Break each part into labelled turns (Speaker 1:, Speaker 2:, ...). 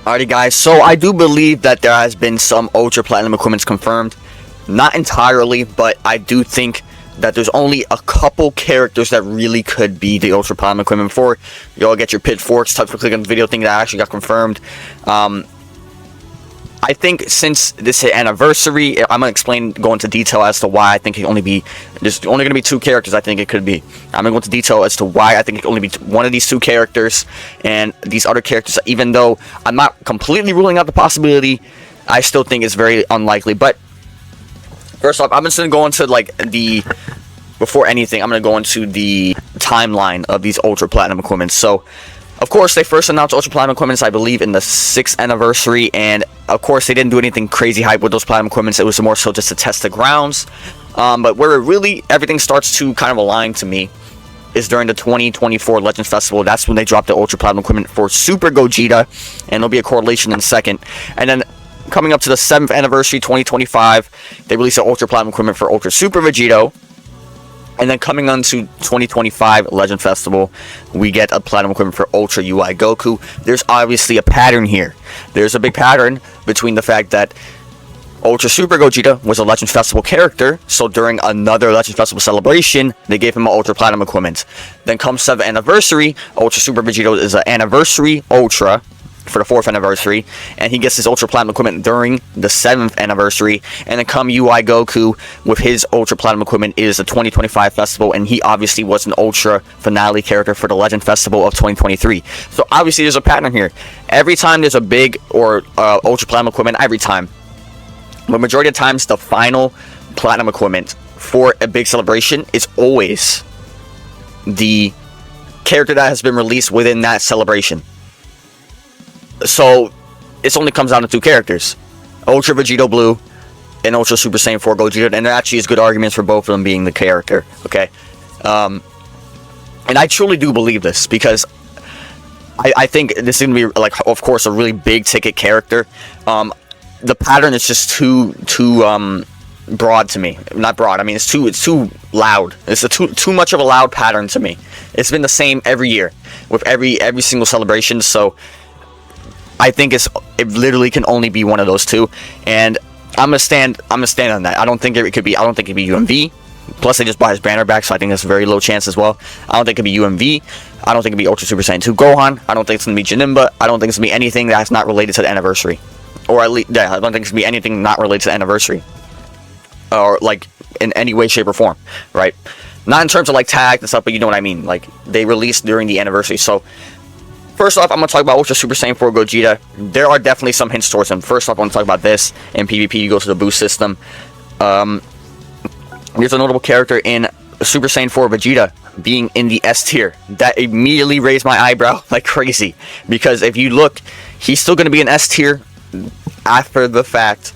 Speaker 1: Alrighty guys, so I do believe that there has been some Ultra Platinum equipments confirmed. Not entirely, but I do think that there's only a couple characters that really could be the Ultra Platinum equipment. Before you all get your pitchforks, type of click on the video thing that actually got confirmed. I think since this hit anniversary, I'm gonna go into detail as to why I think there's only gonna be two characters. I think it could be. I'm gonna go into detail as to why I think it could only be one of these two characters, and these other characters, even though I'm not completely ruling out the possibility, I still think it's very unlikely. But first off, I'm just gonna go into before anything, I'm gonna go into the timeline of these Ultra Platinum equipments. So, of course, they first announced Ultra Platinum equipments, I believe, in the 6th anniversary, and of course, they didn't do anything crazy hype with those Platinum equipments. It was more so just to test the grounds. But where everything starts to kind of align to me is during the 2024 Legends Festival. That's when they dropped the Ultra Platinum equipment for Super Gogeta, and there'll be a correlation in a second. And then coming up to the 7th anniversary, 2025, they released the Ultra Platinum equipment for Ultra Super Vegito. And then coming on to 2025 Legend Festival, we get a Platinum equipment for Ultra UI Goku. There's obviously a pattern here. There's a big pattern between the fact that Ultra Super Gogeta was a Legend Festival character, so during another Legend Festival celebration, they gave him an Ultra Platinum equipment. Then comes 7th anniversary, Ultra Super Vegito is an anniversary Ultra for the 4th anniversary, and he gets his Ultra Platinum equipment during the 7th anniversary. And then come UI Goku with his Ultra Platinum equipment is the 2025 festival, and he obviously was an Ultra finale character for the Legend Festival of 2023. So obviously there's a pattern here. Every time there's a big or Ultra Platinum equipment, but majority of times the final Platinum equipment for a big celebration is always the character that has been released within that celebration. So, it only comes down to two characters, Ultra Vegito Blue and Ultra Super Saiyan 4 Gogeta, and there actually is good arguments for both of them being the character, okay? And I truly do believe this, because I think this is going to be, like, of course, a really big ticket character. The pattern is just too broad to me. Not broad, I mean, it's too loud. It's too much of a loud pattern to me. It's been the same every year, with every single celebration, so I think it literally can only be one of those two, and I'm gonna stand on that. I don't think it could be UMV. Plus, they just bought his banner back, so I think that's a very low chance as well. I don't think it could be UMV. I don't think it could be Ultra Super Saiyan 2 Gohan. I don't think it's gonna be Janemba. I don't think it's gonna be anything that's not related to the anniversary, or at least I don't think it's gonna be anything not related to the anniversary, or like in any way, shape, or form, right? Not in terms of like tag and stuff, but you know what I mean. Like they released during the anniversary, so. First off, I'm going to talk about Ultra Super Saiyan 4 Gogeta. There are definitely some hints towards him. First off, I want to talk about this. In PvP, you go to the boost system. There's a notable character in Super Saiyan 4 Vegeta being in the S tier. That immediately raised my eyebrow like crazy. Because if you look, he's still going to be in S tier after the fact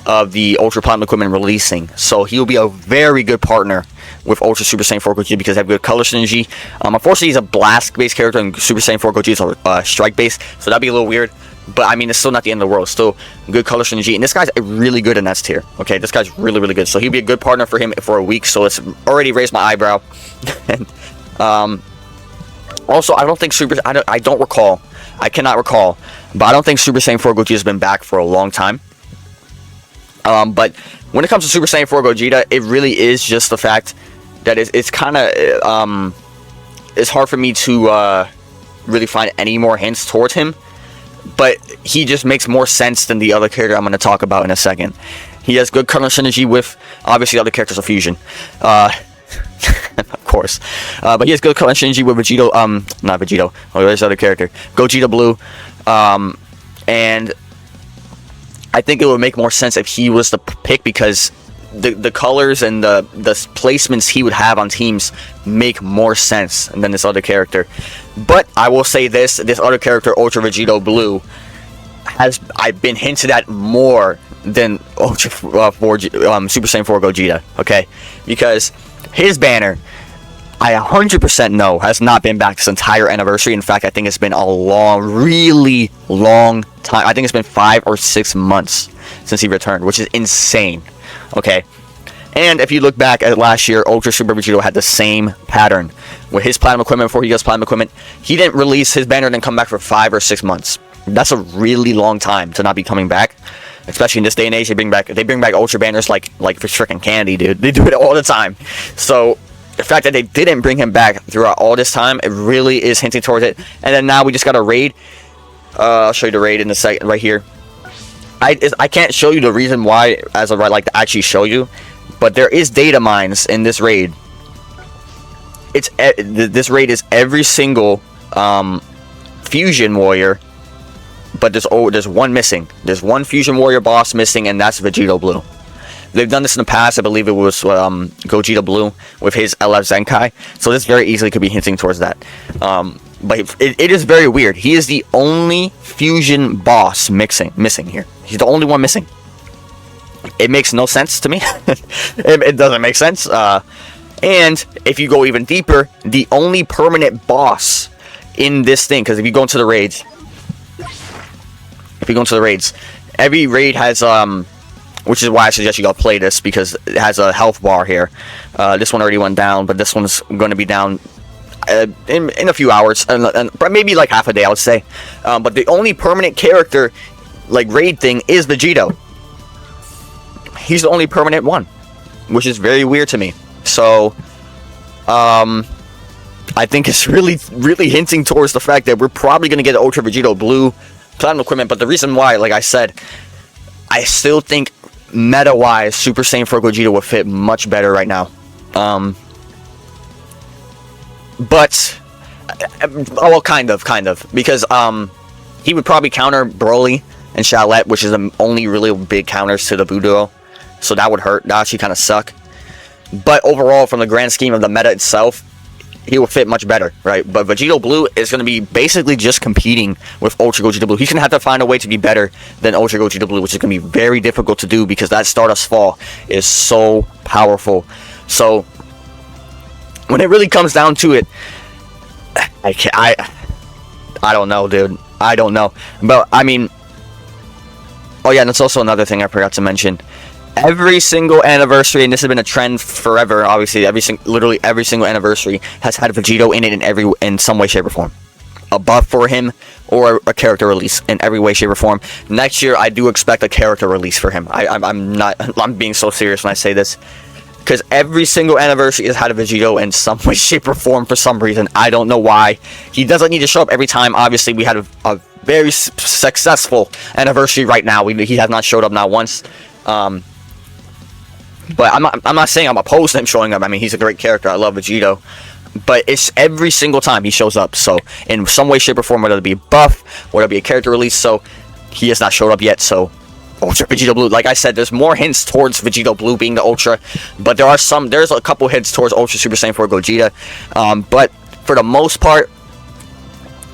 Speaker 1: of the Ultra Platinum equipment releasing. So he'll be a very good partner with Ultra Super Saiyan 4 Gogeta because they have good color synergy. Unfortunately, he's a blast-based character, and Super Saiyan 4 Gogeta is strike-based, so that'd be a little weird. But I mean, it's still not the end of the world. Still good color synergy, and this guy's really good in S tier. Okay, this guy's really, really good. So he'd be a good partner for him for a week. So it's already raised my eyebrow. And also, I don't think I cannot recall, but I don't think Super Saiyan 4 Gogeta has been back for a long time. But when it comes to Super Saiyan 4 Gogeta, it really is just the fact that it's kind of it's hard for me to really find any more hints towards him, but he just makes more sense than the other character I'm going to talk about in a second. He has good color synergy with obviously other characters of Fusion, of course, but he has good color synergy with Vegito, not Vegito, oh, there's another character, Vegito Blue, and I think it would make more sense if he was the pick, because the colors and the placements he would have on teams make more sense than this other character. But I will say this other character, Ultra Vegito Blue, I've been hinted at more than Ultra Super Saiyan 4 Gogeta, okay? Because his banner, I 100% know, has not been back this entire anniversary. In fact, I think it's been a really long time. I think it's been 5 or 6 months since he returned, which is insane. Okay, and if you look back at last year, Ultra Super Vegito had the same pattern with his Platinum equipment. Before he gets Platinum equipment, he didn't release his banner and then come back for 5 or 6 months. That's a really long time to not be coming back. Especially in this day and age, they bring back Ultra Banners like for freaking candy, dude. They do it all the time. So the fact that they didn't bring him back throughout all this time, it really is hinting towards it. And then now we just got a raid. I'll show you the raid in a second right here. I can't show you the reason why as of right, like to actually show you, but there is data mines in this raid. This raid is every single fusion warrior, but there's one missing. There's one fusion warrior boss missing, and that's Vegito Blue. They've done this in the past. I believe it was Gogeta Blue with his LF Zenkai. So this very easily could be hinting towards that. But it is very weird. He is the only fusion boss missing here. He's the only one missing. It makes no sense to me. It doesn't make sense. And if you go even deeper, the only permanent boss in this thing, because if you go into the raids, every raid has which is why I suggest you go play this, because it has a health bar here. This one already went down, but this one's going to be down in a few hours, and maybe like half a day, I would say. But the only permanent character, like raid thing, is Vegito. He's the only permanent one, which is very weird to me. So, I think it's really hinting towards the fact that we're probably going to get Ultra Vegito Blue Platinum equipment. But the reason why, like I said, I still think meta-wise, Super Saiyan 4 Gogeta would fit much better right now. But, well, kind of, because he would probably counter Broly and Shallot, which is the only really big counters to the Budo. So that would hurt. That actually kind of suck. But overall, from the grand scheme of the meta itself, he will fit much better, right? But Vegito Blue is going to be basically just competing with Ultra Gogeta Blue. He's going to have to find a way to be better than Ultra Gogeta Blue, which is going to be very difficult to do because that Stardust Fall is so powerful. So, when it really comes down to it, I don't know, dude. I don't know. But, I mean, oh yeah, and that's also another thing I forgot to mention. Every single anniversary, and this has been a trend forever, obviously, literally every single anniversary has had Vegito in it in some way, shape, or form. A buff for him, or a character release in every way, shape, or form. Next year, I do expect a character release for him. I'm being so serious when I say this. Because every single anniversary has had a Vegito in some way, shape, or form for some reason. I don't know why. He doesn't need to show up every time. Obviously, we had a very successful anniversary right now. He has not showed up not once. But I'm not saying I'm opposed to him showing up. I mean, he's a great character. I love Vegito. But it's every single time he shows up. So, in some way, shape, or form, whether it be a buff, whether it be a character release. So, he has not showed up yet. So, Ultra Vegito Blue. Like I said, there's more hints towards Vegito Blue being the Ultra. But there's a couple hints towards Ultra Super Saiyan 4 Gogeta. But, for the most part,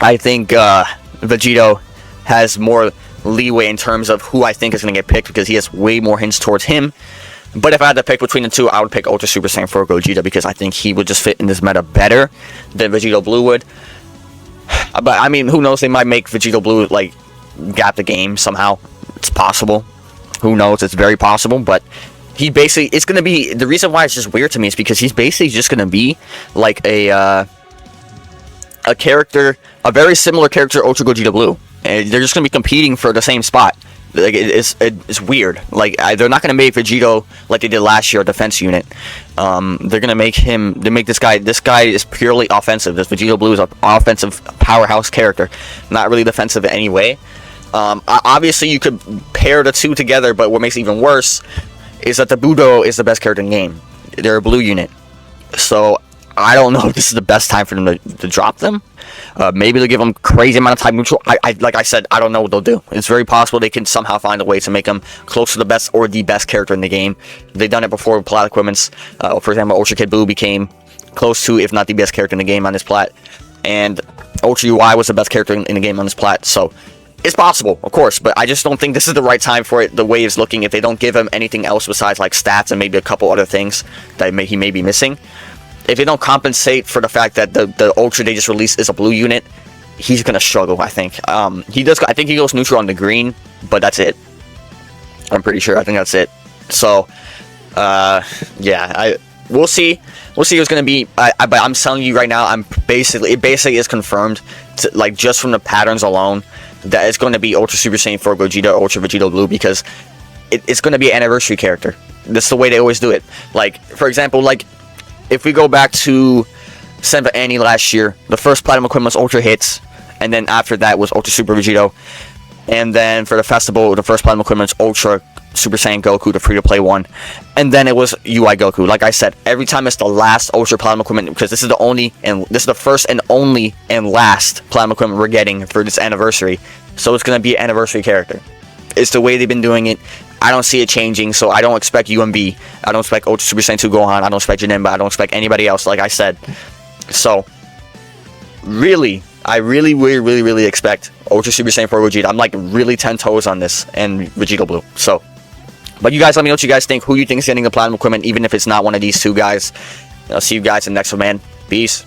Speaker 1: I think Vegito has more leeway in terms of who I think is going to get picked. Because he has way more hints towards him. But if I had to pick between the two, I would pick Ultra Super Saiyan 4 Gogeta because I think he would just fit in this meta better than Vegito Blue would. But, I mean, who knows? They might make Vegito Blue, like, gap the game somehow. It's possible. Who knows? It's very possible. But he basically... It's going to be... The reason why it's just weird to me is because he's basically just going to be, like, a character... A very similar character to Ultra Gogeta Blue. And they're just going to be competing for the same spot. Like it's weird. Like they're not gonna make Vegito like they did last year, a defense unit. They're gonna make him. They make this guy. This guy is purely offensive. This Vegito Blue is an offensive powerhouse character, not really defensive in any way. Obviously, you could pair the two together, but what makes it even worse is that the Budo is the best character in the game. They're a blue unit, so I don't know if this is the best time for them to drop them. Maybe they'll give them crazy amount of time neutral. Like I said, I don't know what they'll do. It's very possible they can somehow find a way to make them close to the best or the best character in the game. They've done it before with Plat equipments. For example, Ultra Kid Buu became close to, if not the best character in the game on this Plat. And Ultra UI was the best character in the game on this Plat. So, it's possible, of course, but I just don't think this is the right time for it, the way it's looking. If they don't give him anything else besides like stats and maybe a couple other things that he may be missing. If they don't compensate for the fact that the Ultra they just released is a blue unit, he's gonna struggle. I think he does. I think he goes neutral on the green, but that's it. I'm pretty sure. I think that's it. So, yeah, we'll see. We'll see who's gonna be. But I'm telling you right now, it basically is confirmed. Like just from the patterns alone, that it's going to be Ultra Super Saiyan 4 Gogeta, Ultra Vegito Blue, because it's going to be an anniversary character. That's the way they always do it. Like, for example, like, if we go back to Senva Annie last year, the first Platinum equipment was Ultra Hits, and then after that was Ultra Super Vegito. And then for the festival, the first Platinum equipment was Ultra Super Saiyan Goku, the free-to-play one. And then it was UI Goku. Like I said, every time it's the last Ultra Platinum equipment, because this is the first and only and last Platinum equipment we're getting for this anniversary. So it's going to be an anniversary character. It's the way they've been doing it. I don't see it changing, so I don't expect UMB. I don't expect Ultra Super Saiyan 2 Gohan. I don't expect Janemba. I don't expect anybody else, like I said. So, really, I really expect Ultra Super Saiyan 4 Gogeta. I'm like really 10 toes on this, and Vegito Blue. So, but you guys let me know what you guys think. Who you think is getting the Platinum equipment, even if it's not one of these two guys. I'll see you guys in the next one, man. Peace.